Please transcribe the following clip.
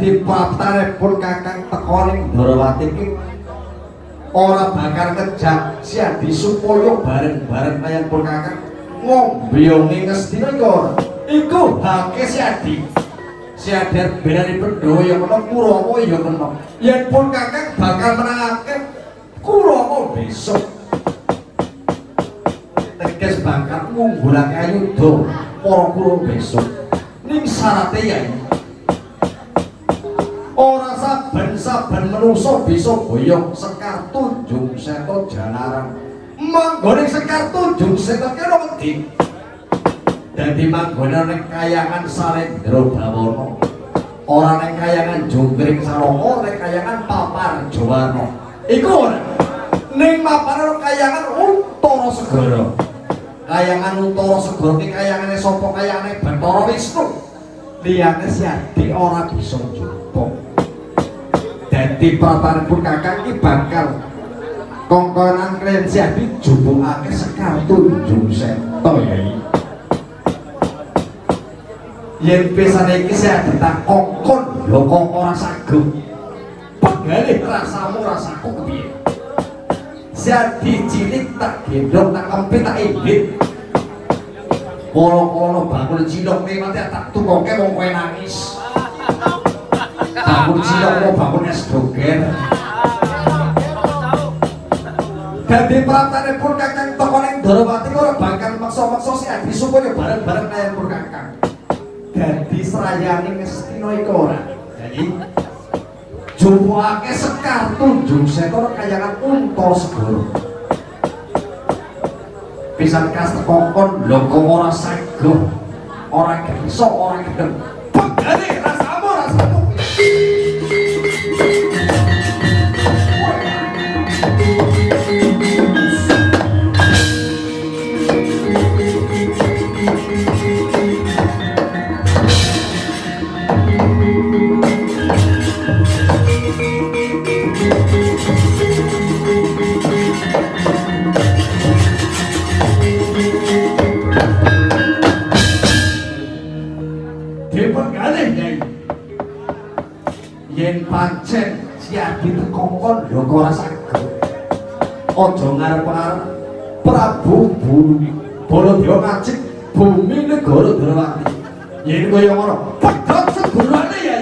Dadi papatanipun Kakang teka ning Ndarawati iki ora bakal kejak Siadi supaya bareng-bareng kaya pun Kakang ngombyongi ngestina iku hake Siadi. Siadi benanipun Dawa ya kena Kurawa ya kena. Yen pun Kakang bakal menangake Kurawa besok. Teges bakal ngunggulake ayuda para Kurawa besok. Ning syarate ya ora saben-saben manungsa bisa boyong Sekar Tunjung Seta Jalaran. Manggone Sekar Tunjung Seta ki ora wedi. Dadi manggone ning kayangan Salendra Bawana. Ora ning kayangan Jungkring Saloko, ning kayangan Paparjawana. Iku ora. Ning mapan kayangan Untara Segara. Kayangan Untara Segara ki kayangane sapa? Kayangane Bathara Wisnu. Liyane Siadi ora bisa njupuk. Dadi pratanipun Kakang iki bakal kongkonan klien Siadi jupukake Sekar Tunjung Seta Yai. Yen pisane iki Siadi tak kongkon lho kok ora saged. Pegalih rasamu rasaku kepiye? Siadi cilik tak gendong tak kempit tak imbit. Kala-kala bakul cilok mati tak tukoke wong kowe nangis. Bakul cilok mau bakul es doger. Dadi pratanipun Kakang teka ning Ndarawati ora bakal maksa-maksa Siadi supaya bareng-bareng kaya pun Kakang. Dadi srayane ngestina iku ora. Dadi jupukake Sekar Tunjung Seta kayangan Untara Segara. Pisan kas tekokon lho kok ora saged. Ora iso ora gedeng. Pegane rasamu rasamu. Yen pancen Siadi tekongkon lho kok ora saged. Aja ngarep-arep Prabu Baladewa ngajik bumi negara Ndarawati. Yen kaya ngono, pedhot segurane ya.